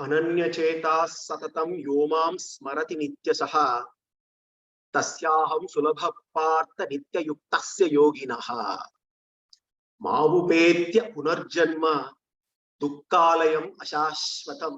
Ananya cheta satatam yomam smarati nityasaha tasyaham sulabha partha nitya yuktasya yoginaha Mahupetya punarjanma dukkalayam ashashvatam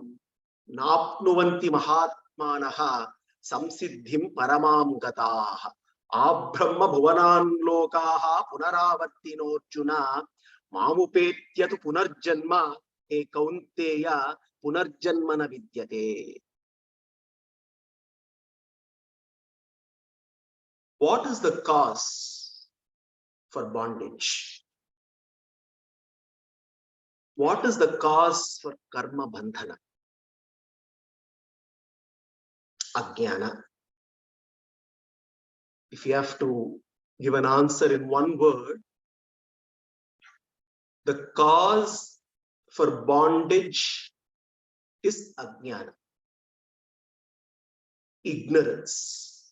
napnuvanti mahatmanaha samsiddhim paramam gataha abrahma bhuvanan lokaha punaravartinorjuna mamupetya tu punarjanma e kaunteya punarjanmana vidyate. What is the cause for bondage? What is the cause for karma bandhana? Ajnana. If you have to give an answer in one word, the cause for bondage is ajnana, ignorance.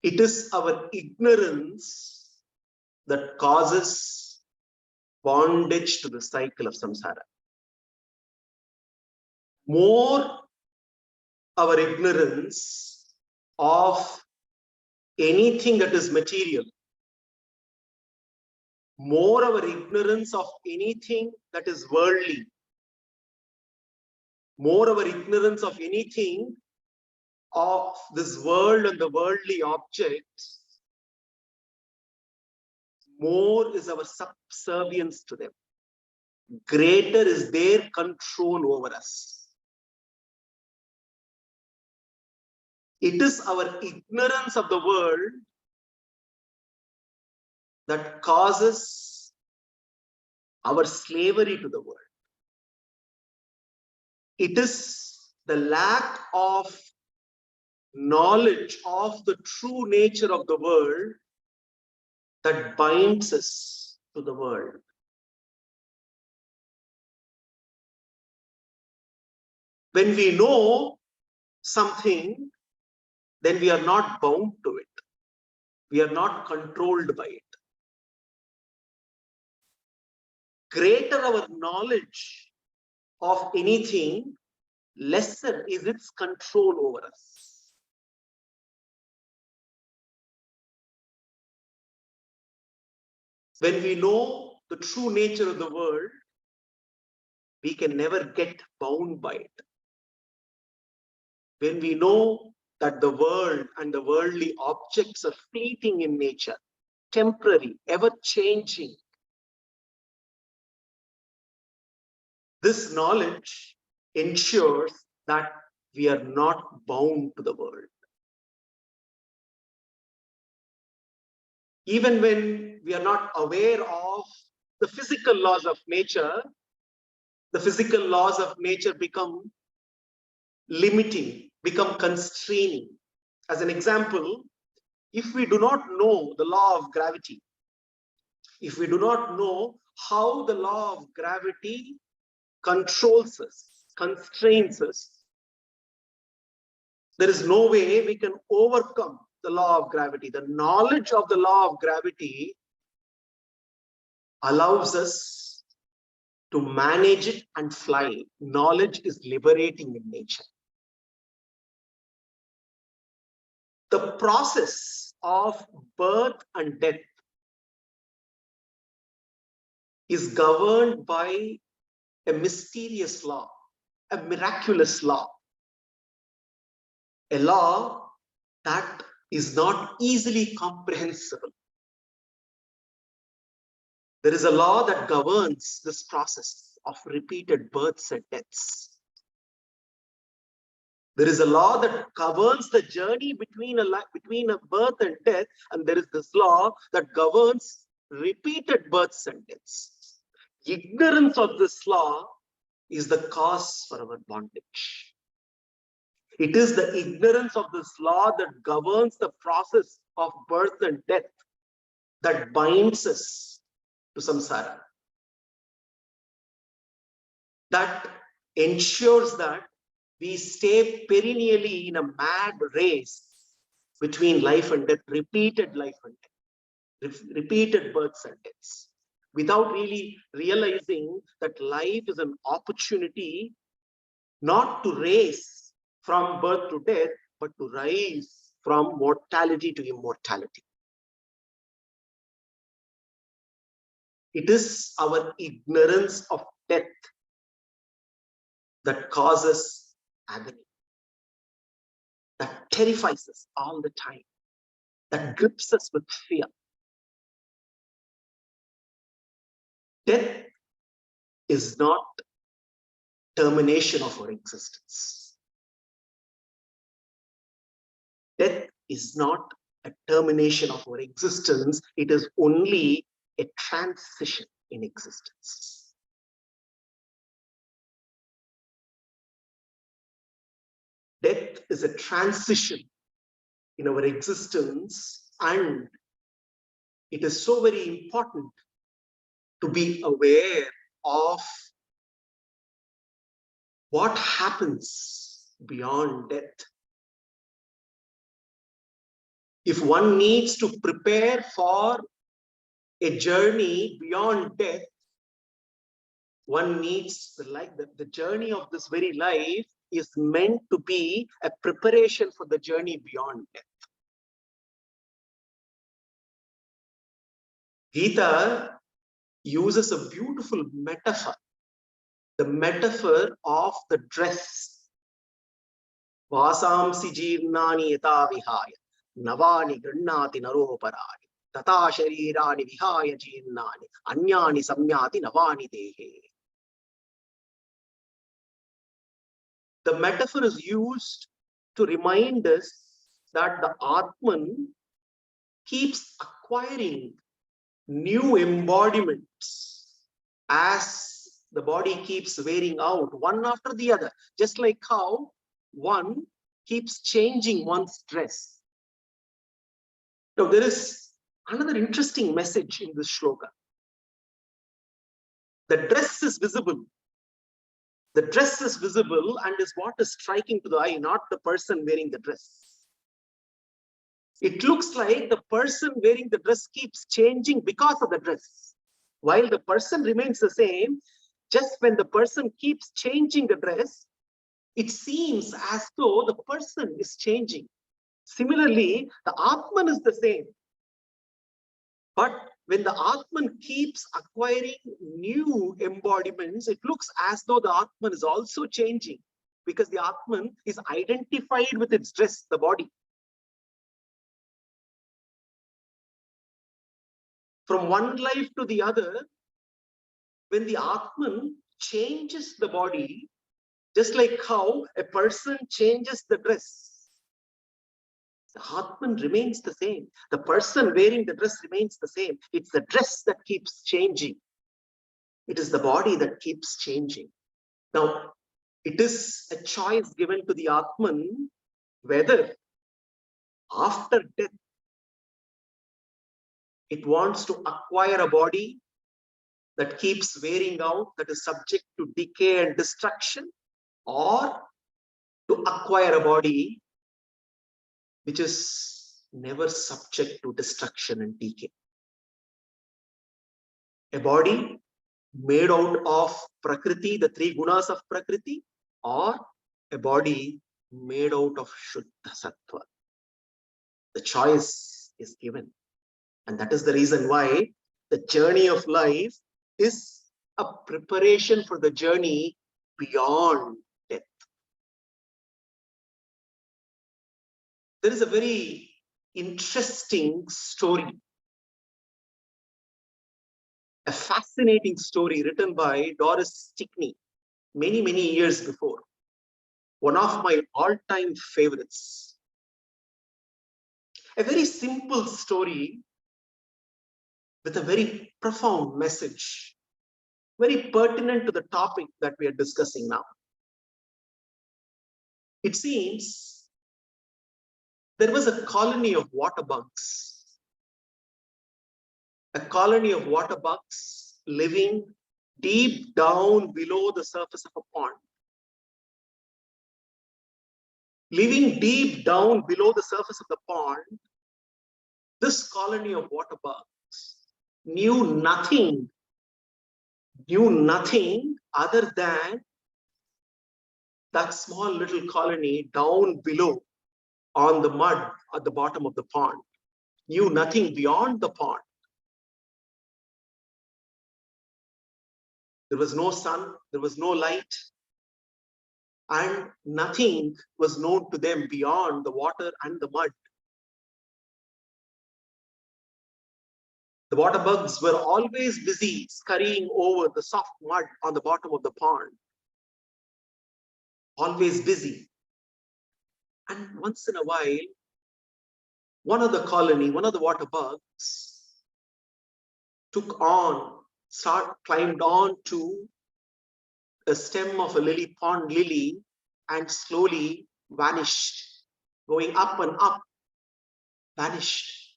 It is our ignorance that causes bondage to the cycle of samsara. More our ignorance of anything that is material, more our ignorance of anything that is worldly, more our ignorance of anything of this world and the worldly objects, more is our subservience to them. Greater is their control over us. It is our ignorance of the world that causes our slavery to the world. It is the lack of knowledge of the true nature of the world that binds us to the world. When we know something, then we are not bound to it. We are not controlled by it. Greater our knowledge of anything, lesser is its control over us. When we know the true nature of the world, we can never get bound by it. When we know that the world and the worldly objects are fleeting in nature, temporary, ever-changing, this knowledge ensures that we are not bound to the world. Even when we are not aware of the physical laws of nature, the physical laws of nature become limiting, become constraining. As an example, if we do not know the law of gravity, if we do not know how the law of gravity controls us, constrains us, there is no way we can overcome the law of gravity. The knowledge of the law of gravity allows us to manage it and fly. Knowledge is liberating in nature. The process of birth and death is governed by a mysterious law, a miraculous law, a law that is not easily comprehensible. There is a law that governs this process of repeated births and deaths. There is a law that governs the journey between a birth and death, and there is this law that governs repeated births and deaths. Ignorance of this law is the cause for our bondage. It is the ignorance of this law that governs the process of birth and death that binds us to samsara. That ensures that we stay perennially in a mad race between life and death, repeated life and death, repeated births and deaths. without really realizing that life is an opportunity not to race from birth to death, but to rise from mortality to immortality. It is our ignorance of death that causes agony, that terrifies us all the time, that grips us with fear. Death is not termination of our existence. Death is not a termination of our existence. It is only a transition in existence. Death is a transition in our existence, and it is so very important to be aware of what happens beyond death. If one needs to prepare for a journey beyond death, one needs the journey of this very life is meant to be a preparation for the journey beyond death. Gita uses a beautiful metaphor, the metaphor of the dress. Vasamsi jirnani yata vihaya, navani grannati naroparani, tata sharirani vihaya jirnani, anyani samyati navani dehe. The metaphor is used to remind us that the Atman keeps acquiring new embodiments as the body keeps wearing out one after the other, just like how one keeps changing one's dress. Now, there is another interesting message in this shloka. The dress is visible. The dress is visible and is what is striking to the eye, not the person wearing the dress. It looks like the person wearing the dress keeps changing because of the dress. While the person remains the same, just when the person keeps changing the dress, it seems as though the person is changing. Similarly, the Atman is the same. But when the Atman keeps acquiring new embodiments, it looks as though the Atman is also changing, because the Atman is identified with its dress, the body. From one life to the other, when the Atman changes the body, just like how a person changes the dress, the Atman remains the same. The person wearing the dress remains the same. It's the dress that keeps changing. It is the body that keeps changing. Now, it is a choice given to the Atman whether after death it wants to acquire a body that keeps wearing out, that is subject to decay and destruction, or to acquire a body which is never subject to destruction and decay. A body made out of Prakriti, the three gunas of Prakriti, or a body made out of Shuddha Sattva. The choice is given. And that is the reason why the journey of life is a preparation for the journey beyond death. There is a very interesting story, a fascinating story written by Doris Stickney many, many years before. One of my all-time favorites. A very simple story with a very profound message, very pertinent to the topic that we are discussing now. It seems there was a colony of water bugs. A colony of water bugs living deep down below the surface of a pond. Living deep down below the surface of the pond, this colony of water bugs knew nothing knew nothing other than that small little colony down below on the mud at the bottom of the pond, knew nothing beyond the pond. There was no sun, there was no light, and nothing was known to them beyond the water and the mud. The water bugs were always busy scurrying over the soft mud on the bottom of the pond. Always busy. And once in a while, one of the colony, one of the water bugs climbed on to a stem of a lily pond lily and slowly vanished, going up and up, vanished.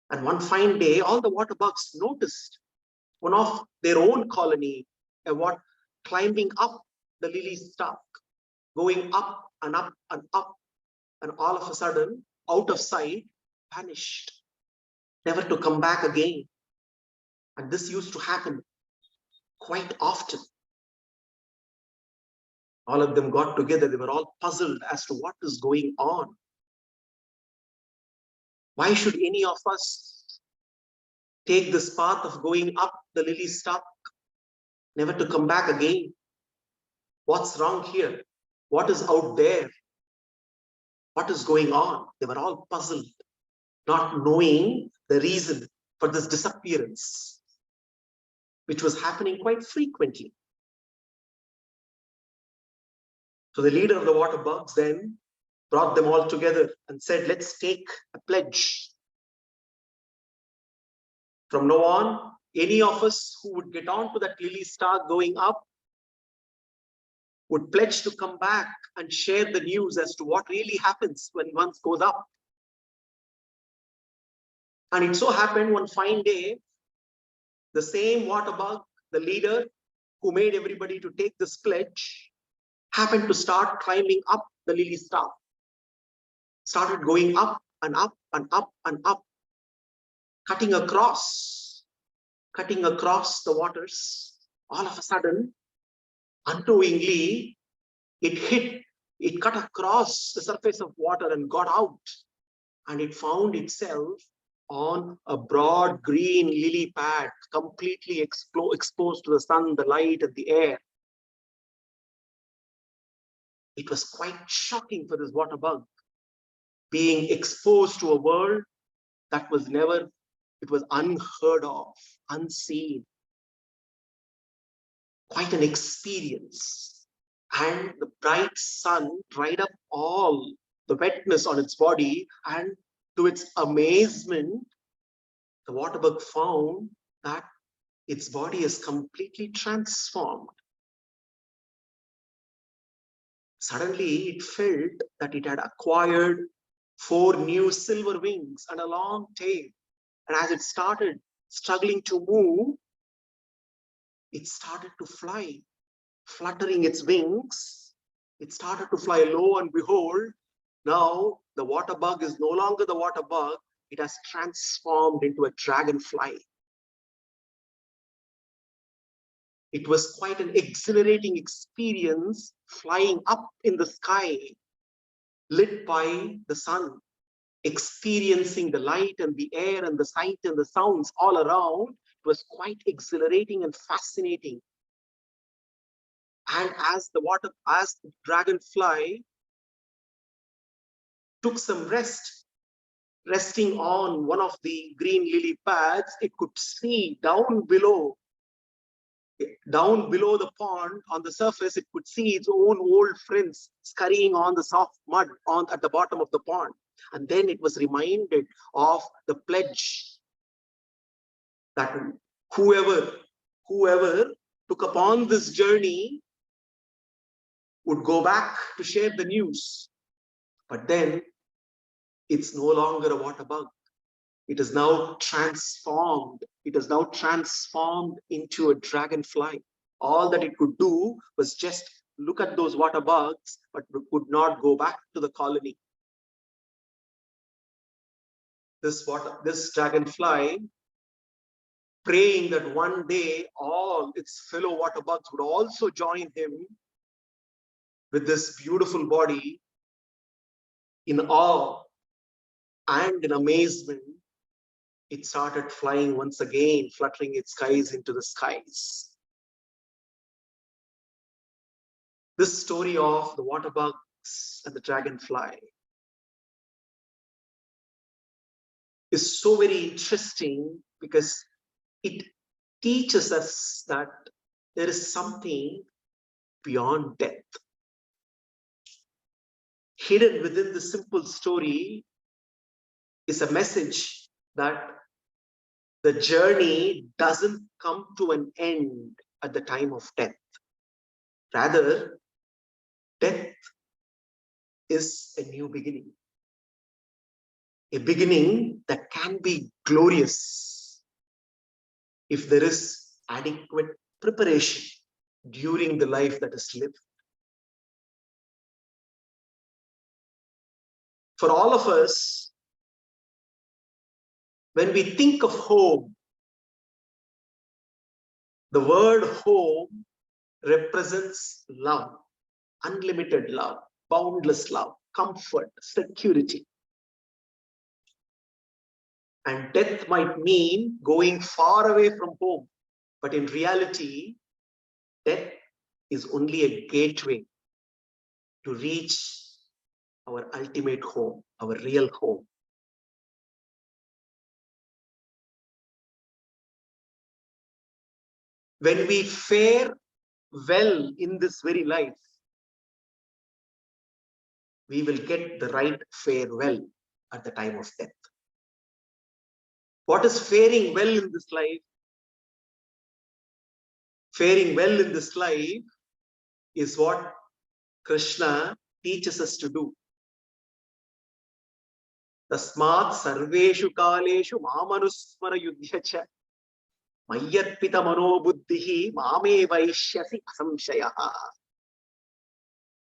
And one fine day, all the water bugs noticed one of their own colony, climbing up the lily stalk, going up and up and up, and all of a sudden, out of sight, vanished, never to come back again. And this used to happen quite often. All of them got together. They were all puzzled as to what is going on. Why should any of us take this path of going up the lily stalk, never to come back again? What's wrong here? What is out there? What is going on? They were all puzzled, not knowing the reason for this disappearance, which was happening quite frequently. So the leader of the water bugs then brought them all together and said, let's take a pledge. From now on, any of us who would get onto that lily stalk going up would pledge to come back and share the news as to what really happens when one goes up. And it so happened one fine day, the same water bug, the leader who made everybody to take this pledge, happened to start climbing up the lily stalk, started going up and up and up and up, cutting across the waters. All of a sudden, unknowingly, it cut across the surface of water and got out, and it found itself on a broad green lily pad, completely exposed to the sun, the light, and the air. It was quite shocking for this water bug, being exposed to a world that was unheard of, unseen. Quite an experience. And the bright sun dried up all the wetness on its body, and to its amazement, the water bug found that its body is completely transformed. Suddenly, it felt that it had acquired 4 new silver wings and a long tail. And as it started struggling to move, it started to fly, fluttering its wings. It started to fly. Lo and behold, now the water bug is no longer the water bug. It has transformed into a dragonfly. It was quite an exhilarating experience, flying up in the sky, lit by the sun, experiencing the light and the air and the sight and the sounds all around. It was quite exhilarating and fascinating. And as the dragonfly took some rest, resting on one of the green lily pads, it could see down below the pond, on the surface, it could see its own old friends scurrying on the soft mud at the bottom of the pond. And then it was reminded of the pledge that whoever took upon this journey would go back to share the news. But then it's no longer a water bug. It is now transformed. It is now transformed into a dragonfly. All that it could do was just look at those water bugs, but could not go back to the colony. This dragonfly praying that one day all its fellow water bugs would also join him with this beautiful body. In awe and in amazement, it started flying once again, fluttering its skies into the skies. This story of the water bugs and the dragonfly is so very interesting because it teaches us that there is something beyond death. Hidden within the simple story is a message that the journey doesn't come to an end at the time of death. Rather, death is a new beginning. A beginning that can be glorious if there is adequate preparation during the life that is lived. For all of us, when we think of home, the word home represents love, unlimited love, boundless love, comfort, security. And death might mean going far away from home, but in reality, death is only a gateway to reach our ultimate home, our real home. When we fare well in this very life, we will get the right farewell at the time of death. What is faring well in this life? Faring well in this life is what Krishna teaches us to do. Tasmat sarveshu kaleshu mamanusmara yudhyacha mayyarpita manobuddhihi mame vaishyasi asamshayaha.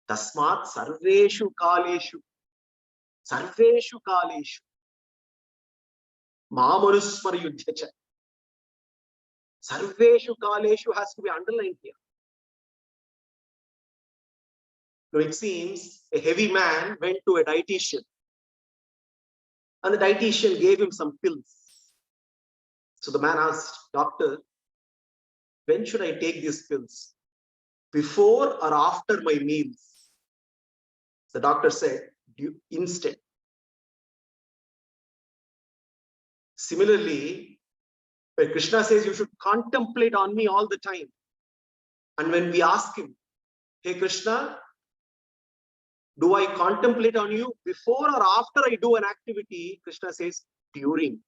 Tasmat sarveshu kaleshu mamanusmara yudhyacha. Sarveshu kaleshu has to be underlined here. So it seems a heavy man went to a dietitian and the dietitian gave him some pills. So the man asked, doctor, when should I take these pills? Before or after my meals? The doctor said, instant. Similarly, when Krishna says you should contemplate on me all the time, and when we ask him, hey Krishna, do I contemplate on you before or after I do an activity? Krishna says, during.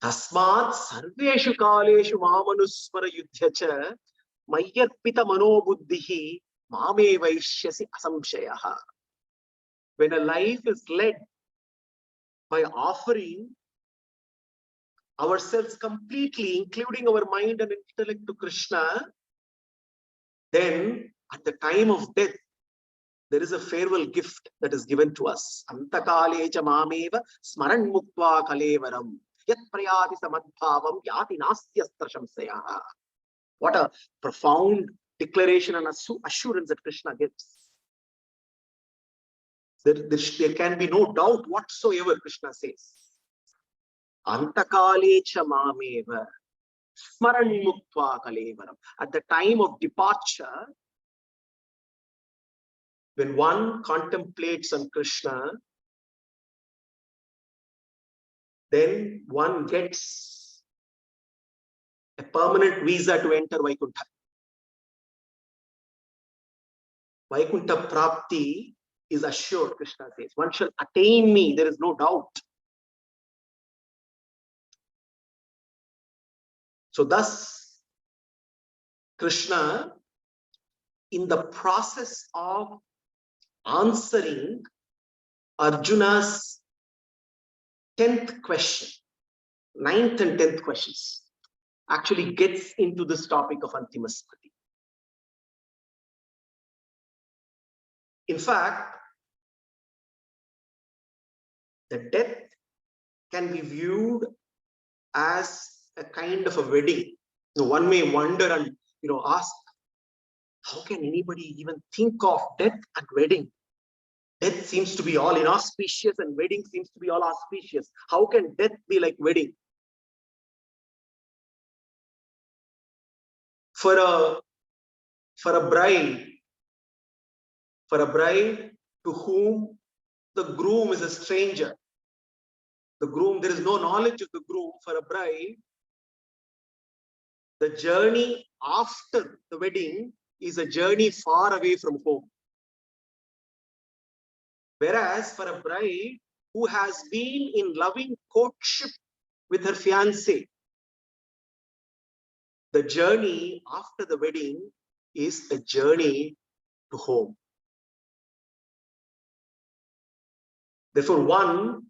Tasmat sarveshu kaleshu mamanusmara yudhyacha mayyarpita manobuddhihi mame vaishyasi asamshayaha. When a life is led by offering ourselves completely, including our mind and intellect, to Krishna, then at the time of death, there is a farewell gift that is given to us. Antakale cha mameva smaran muktva kalevaram yat prayati samadbhavam yati nastyastra shamsayaha. What a profound declaration and assurance that Krishna gives. There can be no doubt whatsoever, Krishna says. Antakale cha mameva smaran muktva kalevaram. At the time of departure, when one contemplates on Krishna, then one gets a permanent visa to enter Vaikuntha. Vaikuntha Prapti is assured, Krishna says. One shall attain me, there is no doubt. So thus, Krishna, in the process of answering Arjuna's 10th question, 9th and 10th questions, actually gets into this topic of Antima Smriti. In fact, the death can be viewed as a kind of a wedding. One may wonder and ask, how can anybody even think of death and wedding? Death seems to be all inauspicious and wedding seems to be all auspicious. How can death be like wedding? For a bride to whom the groom is a stranger, there is no knowledge of the groom. For a bride, the journey after the wedding is a journey far away from home. Whereas for a bride who has been in loving courtship with her fiancé, the journey after the wedding is a journey to home. Therefore, one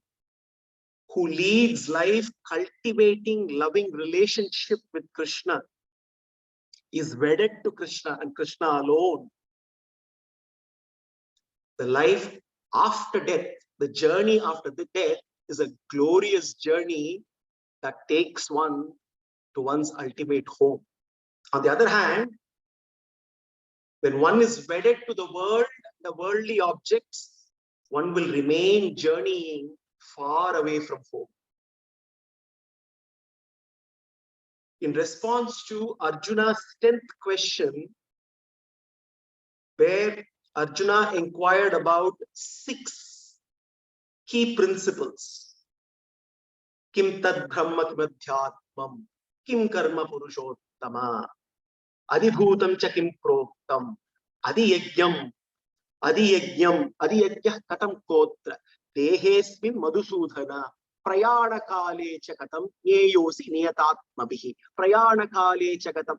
who leads life cultivating loving relationship with Krishna is wedded to Krishna and Krishna alone. The life after death, the journey after the death, is a glorious journey that takes one to one's ultimate home. On the other hand, when one is wedded to the world, the worldly objects, one will remain journeying far away from home. In response to Arjuna's 10th question, where Arjuna inquired about 6 key principles. Kim tad brahma kimadhyatmam, kim karma purushottama, adibhutam cha kim proktam, adiyajnam katam kotra, dehesmin madhusudhana, prayana kale cha katam nyeyosi niyatatmabihi. Prayana kale cha katam.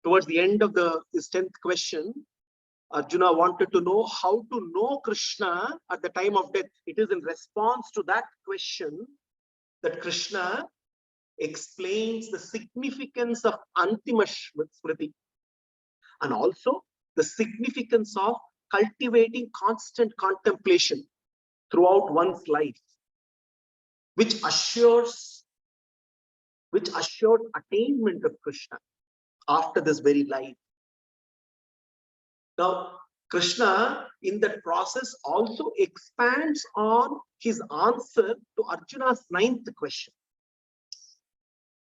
Towards the end of this 10th question, Arjuna wanted to know how to know Krishna at the time of death. It is in response to that question that Krishna explains the significance of Antima Smriti and also the significance of cultivating constant contemplation throughout one's life, which assures attainment of Krishna after this very life. Now, Krishna in that process also expands on his answer to Arjuna's 9th question.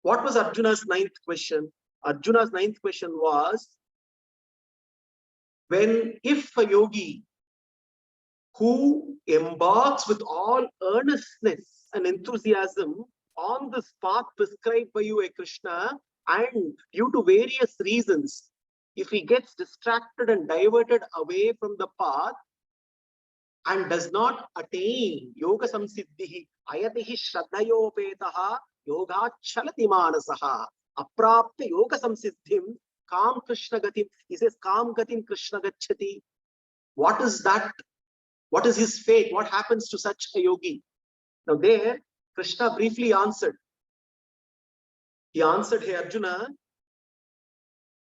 What was Arjuna's 9th question? Arjuna's 9th question was, if a yogi who embarks with all earnestness and enthusiasm on this path prescribed by you, Krishna, and due to various reasons, if he gets distracted and diverted away from the path and does not attain yoga samsiddhihi, ayatihi shraddhayopetaha yoga chalati manasaha, aprapta yoga samsiddhim kam krishna gatim. He says kam gatim krishna gacchati. What is that? What is his fate? What happens to such a yogi? Now there, Krishna briefly answered. He answered, hey Arjuna,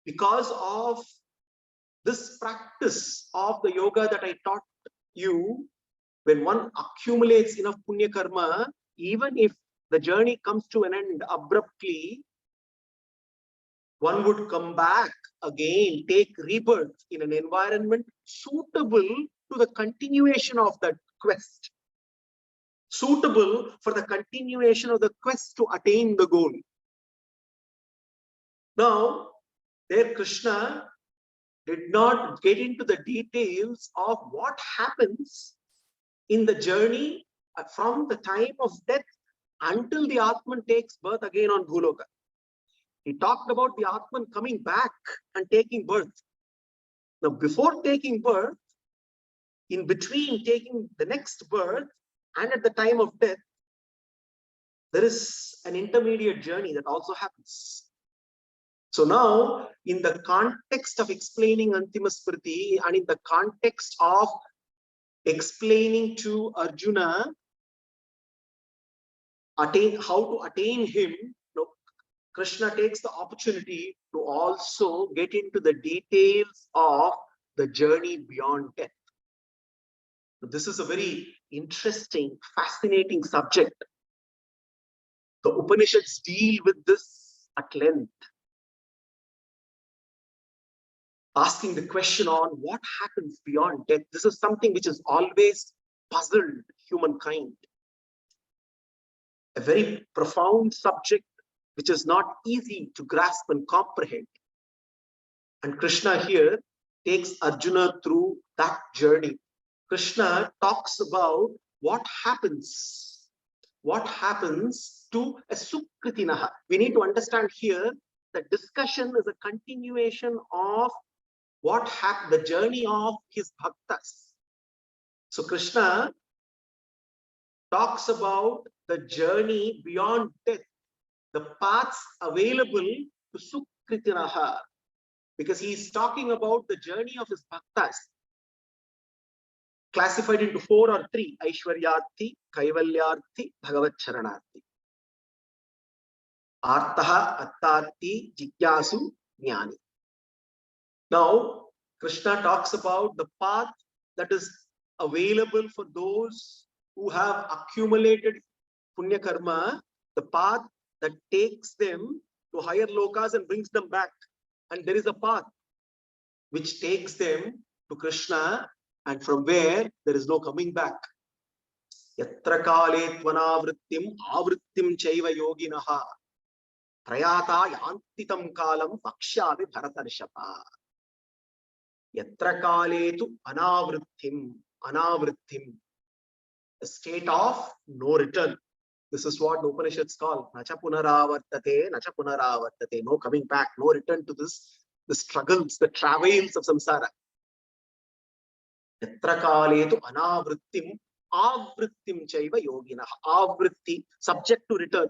because of this practice of the yoga that I taught you, when one accumulates enough punya karma, even if the journey comes to an end abruptly, one would come back again, take rebirth in an environment suitable to the continuation of that quest, suitable for the continuation of the quest to attain the goal. Now, there Krishna did not get into the details of what happens in the journey from the time of death until the Atman takes birth again on Bhuloka. He talked about the Atman coming back and taking birth. Now, before taking birth, in between taking the next birth and at the time of death, there is an intermediate journey that also happens. So now, in the context of explaining Antima Smriti and in the context of explaining to Arjuna how to attain him, Krishna takes the opportunity to also get into the details of the journey beyond death. This is a very interesting, fascinating subject. The Upanishads deal with this at length, asking the question on what happens beyond death. This is something which has always puzzled humankind. A very profound subject which is not easy to grasp and comprehend. And Krishna here takes Arjuna through that journey. Krishna talks about what happens to a Sukritinaha. We need to understand here that discussion is a continuation of what happened, the journey of his bhaktas. So Krishna talks about the journey beyond death, the paths available to Sukritinaha, because he is talking about the journey of his bhaktas, classified into 4 or 3: Aishwaryarthi, Kaivalyarthi, Bhagavad Charanarthi. Artaha, Attarthi, Jigyasu, Jnani. Now, Krishna talks about the path that is available for those who have accumulated punya karma, the path that takes them to higher lokas and brings them back. And there is a path which takes them to Krishna, and from where there is no coming back. Yatra kale tvanavrittim avrittim chaiva yoginaha prayata yantitam kalam vakshyami bharatarshapa. Yatra kale tu anavrittim, a state of no return. This is what the Upanishads call nacha punaravartate, no coming back, no return to this, the struggles, the travails of samsara. Yatra kale tu anavrittim, avrittim chaiva yoginaha. Avritti, subject to return.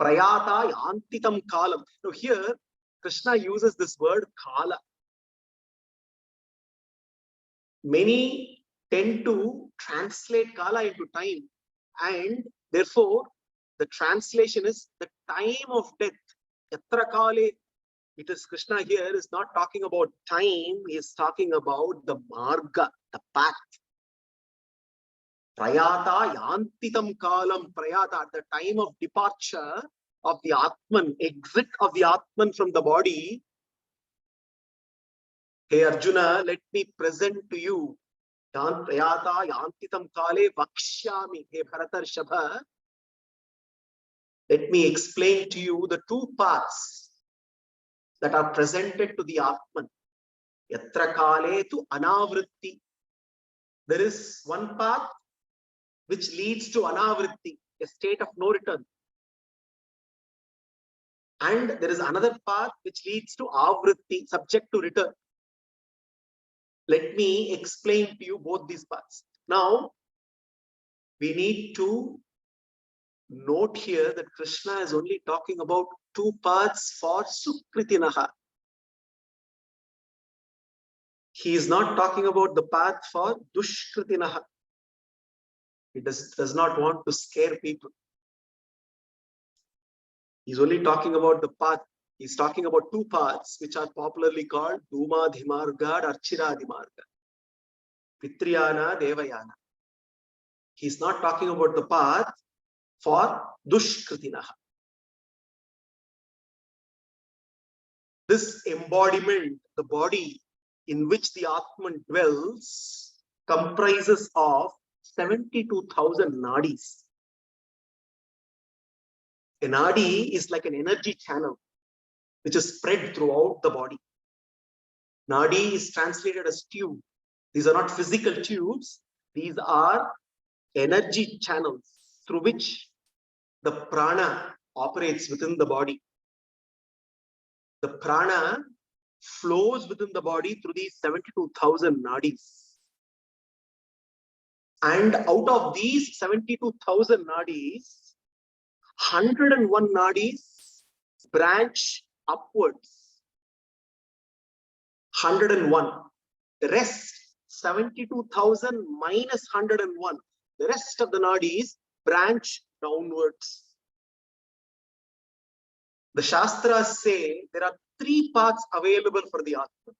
Prayata yantitam kalam. Now here, Krishna uses this word kala. Many tend to translate kala into time, and therefore the translation is the time of death. Yatra kale, it is Krishna here is not talking about time, he is talking about the marga, the path. Prayata yantitam kalam, prayata, the time of departure of the Atman, exit of the Atman from the body. Hey Arjuna, let me present to you. Prayata yantitam kale vakshyami. Hey Bharatarshava, let me explain to you the 2 paths that are presented to the Atman. Yatra kale tu anavritti. There is one path which leads to anavritti, a state of no return. And there is another path which leads to avritti, subject to return. Let me explain to you both these paths. Now, we need to note here that Krishna is only talking about 2 paths for Sukritinaha. He is not talking about the path for Dushkritinaha. He does not want to scare people. He's only talking about the path. He's talking about 2 paths which are popularly called Dhumadhimarga and Archiradhimarga. Pitriyana, Devayana. He's not talking about the path for Dushkritinaha. This embodiment, the body in which the Atman dwells, comprises of 72,000 nadis. A nadi is like an energy channel which is spread throughout the body. Nadi is translated as tube. These are not physical tubes. These are energy channels through which the prana operates within the body. The prana flows within the body through these 72,000 nadis. And out of these 72,000 nadis, 101 nadis branch upwards. 101. The rest, 72,000 minus 101. The rest of the nadis branch downwards. The Shastras say there are 3 paths available for the Atman.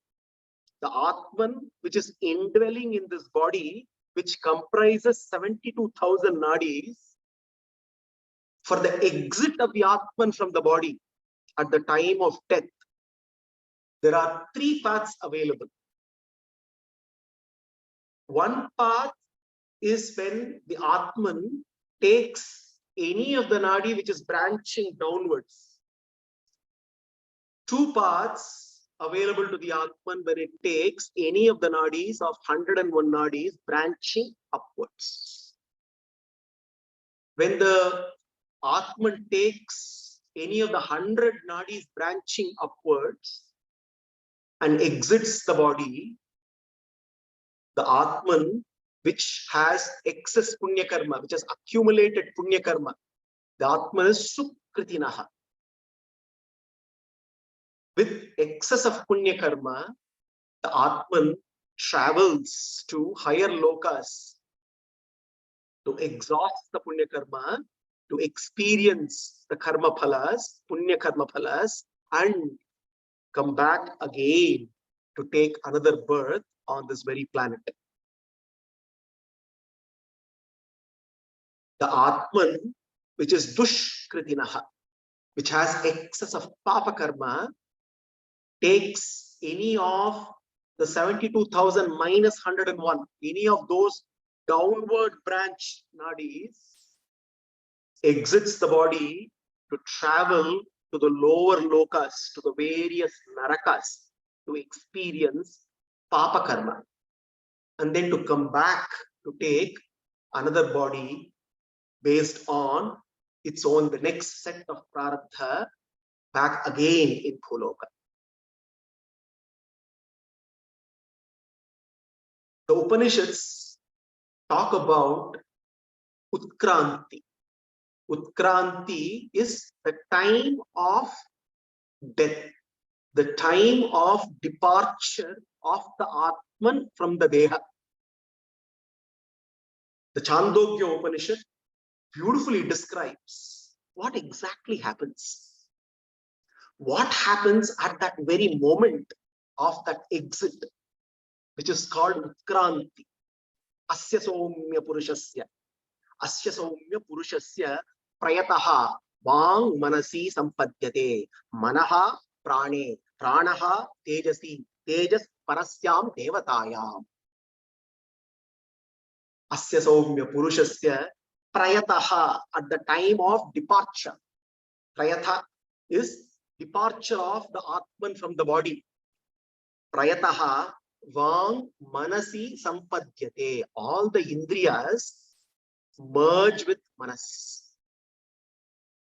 The Atman, which is indwelling in this body, which comprises 72,000 nadis, For the exit of the Atman from the body at the time of death, there are three paths available. One path is when the Atman takes any of the nadi which is branching downwards. Two paths available to the Atman when it takes any of the nadis of 101 nadis branching upwards. When the Atman takes any of the 100 nadis branching upwards and exits the body, the Atman which has excess punya karma, which has accumulated punya karma, the Atman is sukritinaha. With excess of punya karma, the Atman travels to higher lokas to exhaust the punya karma, to experience the karma phalas, punya karma phalas, and come back again to take another birth on this very planet. The Atman, which is dushkritinaha, which has excess of papa karma, takes any of the 72,000 minus 101, any of those downward branch nadis, exits the body to travel to the lower lokas, to the various narakas, to experience papa karma, and then to come back to take another body based on its own, the next set of prarabdha, back again in Bhuloka. The Upanishads talk about Utkranti. Utkranti is the time of death, the time of departure of the Atman from the Deha. The Chandogya Upanishad beautifully describes what exactly happens. What happens at that very moment of that exit, which is called Utkranti. Asya Somya Purushasya. Asya Somya Purushasya Prayataha Vang Manasi Sampadyate. Manaha Prane. Pranaha Tejasi. Tejas Parasyam Devatayam. Asya Somya Purushasya Prayataha, at the time of departure. Prayatha is departure of the Atman from the body. Prayataha Vang Manasi Sampadyate. All the Indriyas merge with Manas.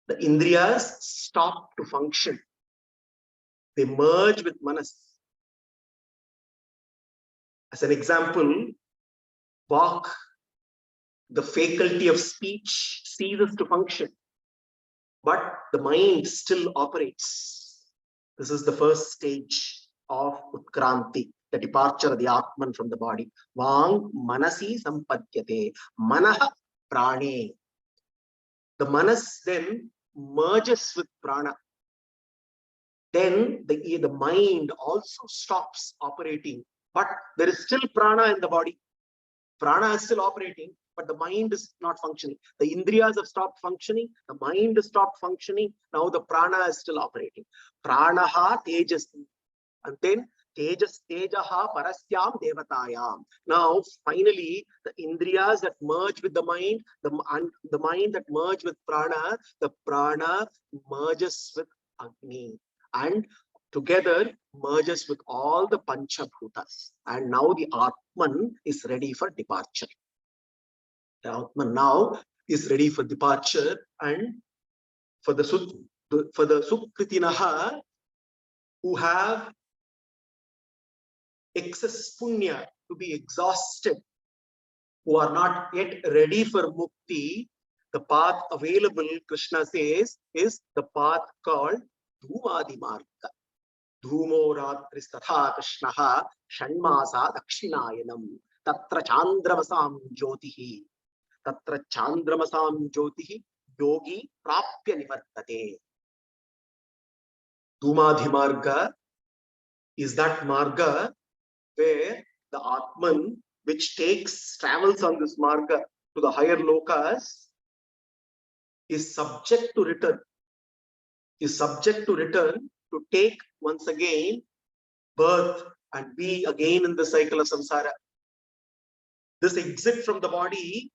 The Indriyas stop to function. They merge with Manas. As an example, Vak, the faculty of speech, ceases to function, but the mind still operates. This is the first stage of Utkranti, the departure of the Atman from the body. Vang Manasi Sampadyate. Manaha Prane. The Manas then merges with Prana. Then the mind also stops operating, but there is still Prana in the body. Prana is still operating, but the mind is not functioning. The Indriyas have stopped functioning, the mind has stopped functioning, now the Prana is still operating. Pranaha Tejas. And then Tejas Tejaha Parasyam Devatayam. Now, finally, the Indriyas that merge with the mind that merge with Prana, the Prana merges with Agni, and together merges with all the Panchabhutas. And now the Atman is ready for departure. The Atman now is ready for departure, and for the Sukritinaha who have excess punya to be exhausted, who are not yet ready for mukti, the path available, Krishna says, is the path called Dhumadi Marga. Dhumo Ratris Tatha Krishnaha Shanmasa Dakshinayanam. Tatra Chandramasam Jyotihi. Tatra Chandramasam Jyotihi Yogi Prapya Nivartate. Dhumadi Marga is that Marga where the Atman, which travels on this Marga to the higher lokas, is subject to return, to take once again birth and be again in the cycle of samsara. This exit from the body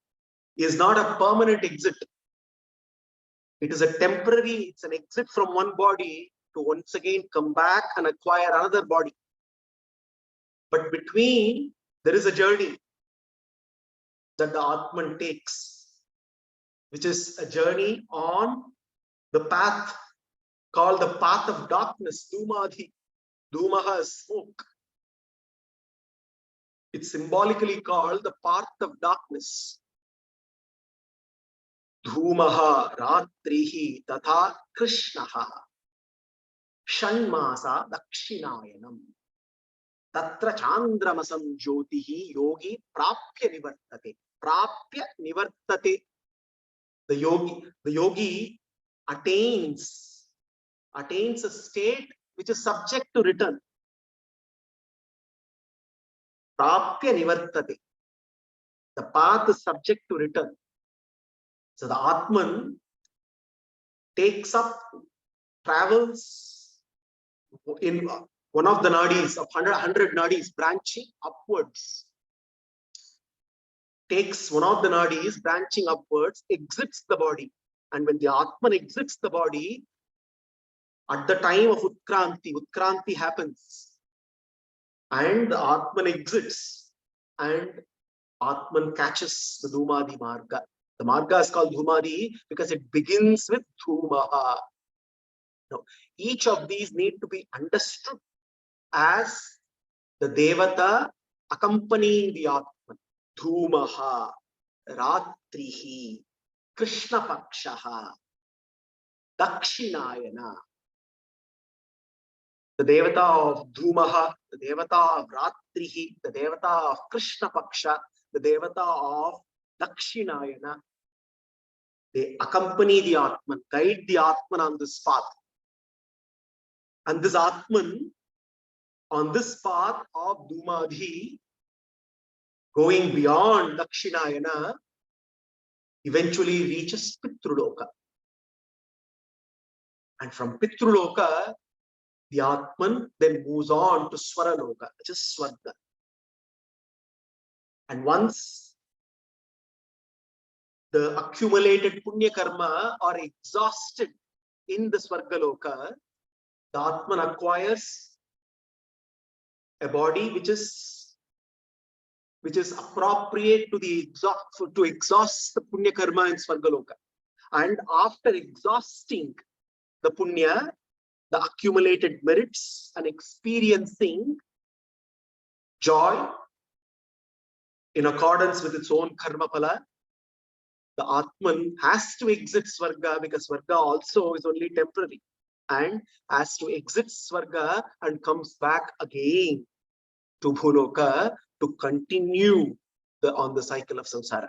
is not a permanent exit. It is a temporary, it's an exit from one body to once again come back and acquire another body. But between, there is a journey that the Atman takes, which is a journey on the path called the path of darkness, Dhumadhi. Dhumaha is smoke. It's symbolically called the path of darkness. Dhumaha ratrihi tatha krishnaha shanmasa dakshinayanam tatra chandramasam jyotihi yogi prapya nivartate. Prapya nivartate. The yogi attains a state which is subject to return. Prapya nivartate. The path is subject to return. So the Atman travels in one of the nadis of 100 nadis branching upwards. Takes one of the nadis branching upwards, exits the body. And when the Atman exits the body, at the time of Utkranti happens. And the Atman exits and Atman catches the Dhumadhi Marga. The Marga is called Dhumadi because it begins with Dhumaha. Now, each of these need to be understood as the Devata accompanying the Atman. Dhumaha, Ratrihi, Krishna Pakshaha, Dakshinayana. The Devata of Dhumaha, the Devata of Ratrihi, the Devata of Krishna Paksha, the Devata of Dakshinayana. They accompany the Atman, guide the Atman on this path. And this Atman, on this path of Dhumadhi, going beyond Dakshinayana, eventually reaches Pitruloka. And from Pitruloka, the Atman then moves on to Swaraloka, which is Swarga. And once the accumulated punya karma are exhausted in the Swargaloka, the Atman acquires a body which is appropriate to exhaust the punya karma in Swargaloka. And after exhausting the punya, the accumulated merits, and experiencing joy in accordance with its own karma phala, the Atman has to exit Swarga, because Swarga also is only temporary, and has to exit Swarga and comes back again to Bhuloka to continue on the cycle of samsara.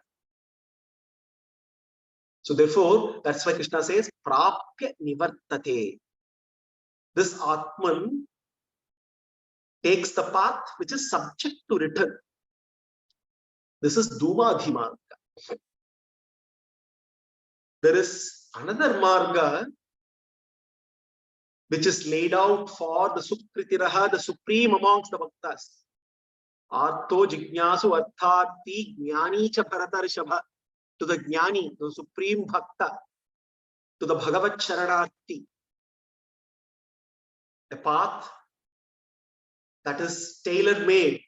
So therefore, that's why Krishna says, Prapya Nivartate. This Atman takes the path which is subject to return. This is Dhumadhi Marga. There is another Marga which is laid out for the Sukritiraha, the supreme amongst the Bhaktas. Artho Jignasu Arthati Jnani Cha Bharatarishabha. To the Jnani, the supreme Bhakta, to the Bhagavad Charanarthi. A path that is tailor-made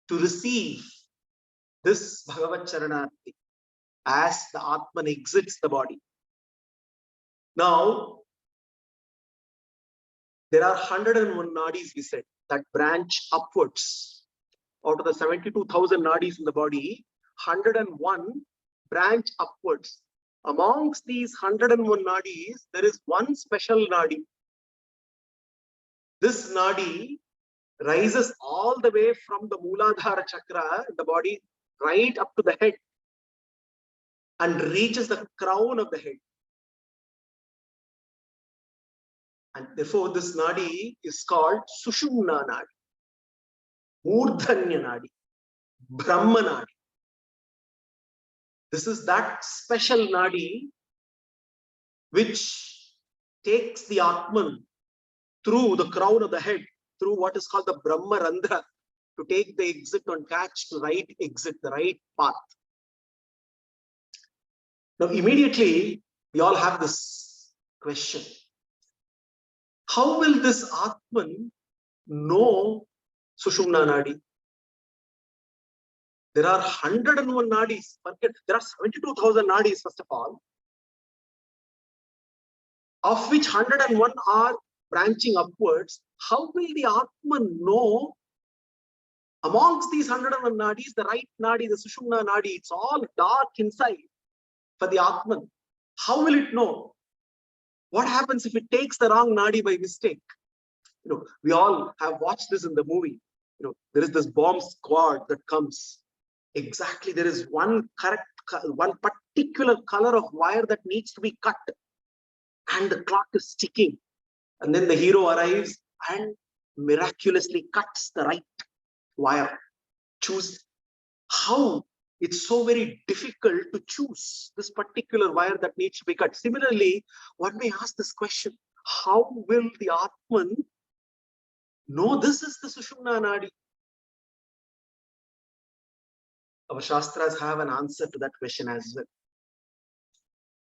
to receive this Bhagavad Charanarthi as the Atman exits the body. Now, there are 101 nadis, we said, that branch upwards. Out of the 72,000 nadis in the body, 101 branch upwards. Amongst these 101 nadis, there is one special nadi. This nadi rises all the way from the Mooladhara chakra in the body right up to the head and reaches the crown of the head. And therefore, this nadi is called Sushumna nadi, Murdhanya nadi, Brahma nadi. This is that special nadi which takes the Atman through the crown of the head, through what is called the Brahma Randhra, to take the exit and catch the right exit, the right path. Now, immediately, we all have this question. How will this Atman know Sushumna Nadi? There are 101 nadis. There are 72,000 nadis, first of all, of which 101 are branching upwards. How will the Atman know amongst these 101 nadis, the right nadi, the Sushumna Nadi? It's all dark inside for the Atman. How will it know? What happens if it takes the wrong nadi by mistake? We all have watched this in the movie. There is this bomb squad that comes. Exactly, there is one particular color of wire that needs to be cut, and the clock is ticking. And then the hero arrives and miraculously cuts the right wire. Choose how it's so very difficult to choose this particular wire that needs to be cut. Similarly, one may ask this question: how will the Atman know this is the Sushumna Nadi? Our Shastras have an answer to that question as well.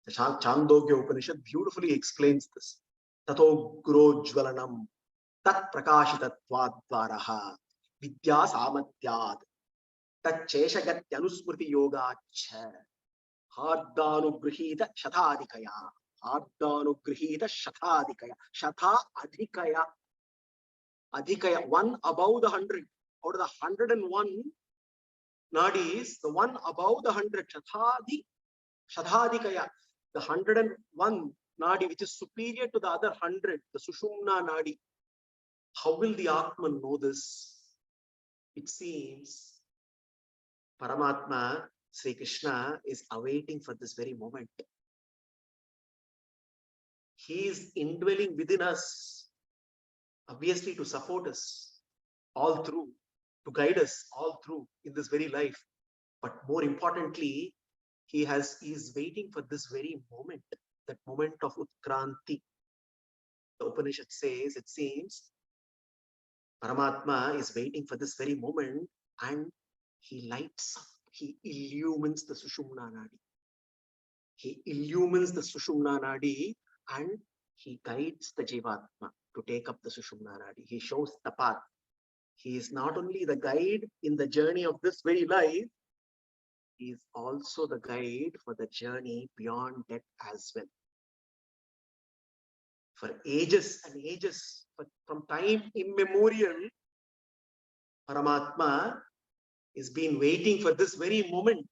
The Chandogya Upanishad beautifully explains this. Tato grojvalanam tat prakashitatvad dvaraha vidya samatyad tat cheshagatyanusmriti yogacha hardanugrihita shathadikaya shatha adhikaya, one above the 100. Out of the 101 nadis, the one above the 100, shathadikaya, the 101 nadi which is superior to the other 100, the Sushumna Nadi. How will the Atman know this? It seems Paramatma, Sri Krishna, is awaiting for this very moment. He is indwelling within us, obviously to support us all through, to guide us all through in this very life. But more importantly, he is waiting for this very moment, that moment of Utkranti. The Upanishad says, it seems, Paramatma is waiting for this very moment, and he lights up, he illumines the Sushumna Nadi. He illumines the Sushumna Nadi and he guides the Jivatma to take up the Sushumna Nadi. He shows the path. He is not only the guide in the journey of this very life, he is also the guide for the journey beyond death as well. For ages and ages, from time immemorial, Paramatma has been waiting for this very moment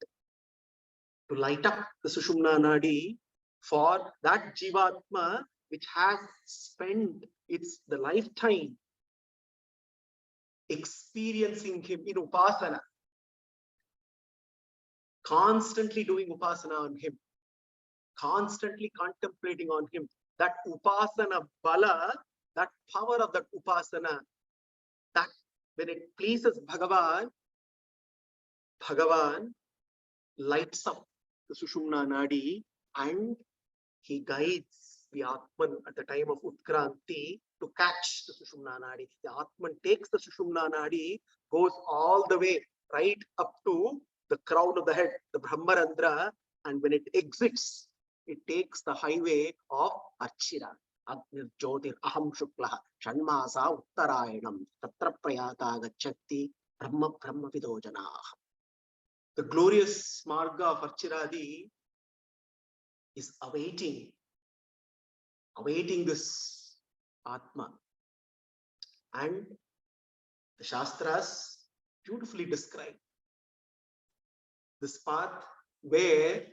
to light up the Sushumna Nadi for that Jivatma which has spent the lifetime experiencing him in Upasana, constantly doing Upasana on him, constantly contemplating on him. That Upasana Bala, that power of that Upasana, that when it pleases Bhagavan lights up the Sushumna Nadi and he guides the Atman at the time of Utkranti to catch the Sushumna Nadi. The Atman takes the Sushumna Nadi, goes all the way right up to the crown of the head, the Brahmarandra, and when it exits, it takes the highway of Archira. Agnir Jyotir Aham Shuklaha Shanmasa Uttarayanam Tatra Prayata Gachati Brahma Vidojanaha. The glorious Marga of Archiradi is awaiting this Atma. And the Shastras beautifully describe this path where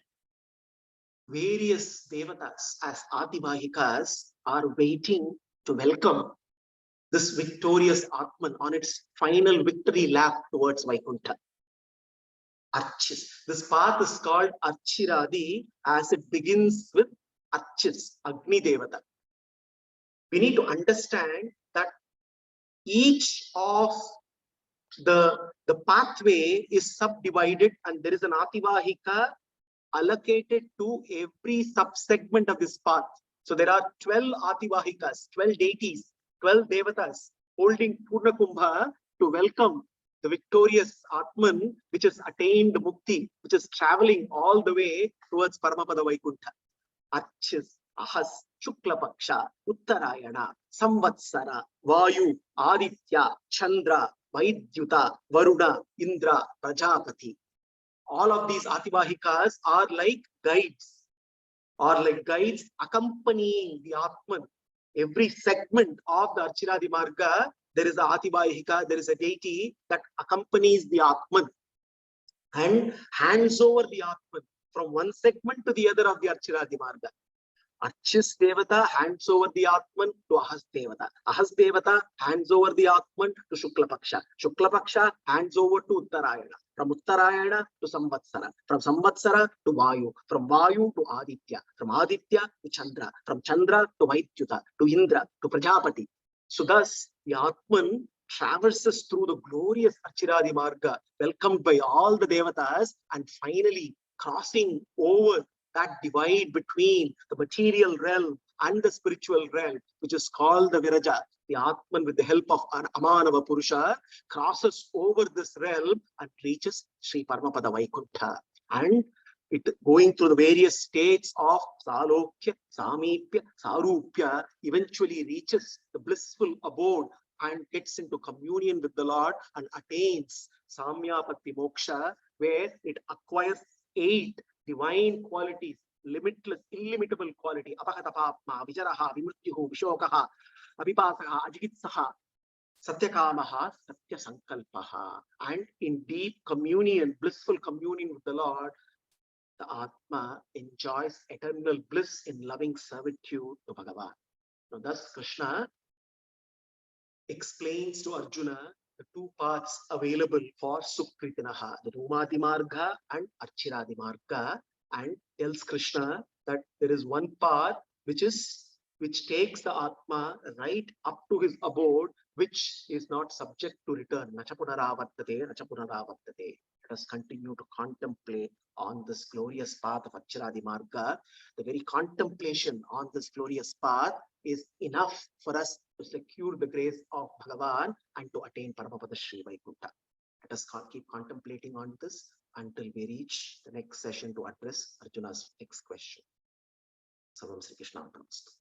various devatas as Ativahikas are waiting to welcome this victorious Atman on its final victory lap towards Vaikuntha. Archis. This path is called Archiradi as it begins with Archis, Agni Devata. We need to understand that each of the pathway is subdivided and there is an Ativahika, allocated to every sub-segment of this path. So there are 12 Ativahikas, 12 deities, 12 devatas holding Purna Kumbha to welcome the victorious Atman, which has attained Mukti, which is traveling all the way towards Paramapada Vaikuntha. Archis, Ahas, Shukla Paksha, Uttarayana, Samvatsara, Vayu, Aditya, Chandra, Vaidyuta, Varuna, Indra, Prajapati. All of these Ativahikas are like guides, accompanying the Atman. Every segment of the Archiradi Marga, there is a Ativahika, there is a deity that accompanies the Atman and hands over the Atman from one segment to the other of the Archiradi Marga. Archis Devata hands over the Atman to Ahas Devata. Ahas Devata hands over the Atman to Shukla Paksha. Shukla Paksha hands over to Uttarayana. From Uttarayana to Samvatsara. From Samvatsara to Vayu. From Vayu to Aditya. From Aditya to Chandra. From Chandra to Vaidyuta. To Indra. To Prajapati. So thus, the Atman traverses through the glorious Archiradi Marga, welcomed by all the Devatas, and finally crossing over that divide between the material realm and the spiritual realm, which is called the Viraja. The Atman, with the help of Amanava Purusha, crosses over this realm and reaches Sri Paramapada Vaikuntha. And it going through the various states of Salokya, Samipya, Sarupya, eventually reaches the blissful abode and gets into communion with the Lord and attains Samyapatti Moksha, where it acquires 8 divine qualities, limitless, illimitable quality. Apakatapapma, Vijaraha, Vimurtyuhu, Vishokaha, Abhipasaha, Ajigitsaha, Satyakamaha, Satyasankalpaha. And in deep communion, blissful communion with the Lord, the Atma enjoys eternal bliss in loving servitude to Bhagavan. Now, thus Krishna explains to Arjuna the 2 paths available for Sukritinaha, the Rumati Marga and Archiradi Marga, and tells Krishna that there is one path which takes the Atma right up to his abode, which is not subject to return. Nachapunaravartate, Nachapunaravartate. Let us continue to contemplate on this glorious path of Archiradi Marga. The very contemplation on this glorious path is enough for us to secure the grace of Bhagavan and to attain Paramapada Shri Vaikuntha. Let us keep contemplating on this until we reach the next session to address Arjuna's next question. Sarvam Sri Krishna Arpanastu.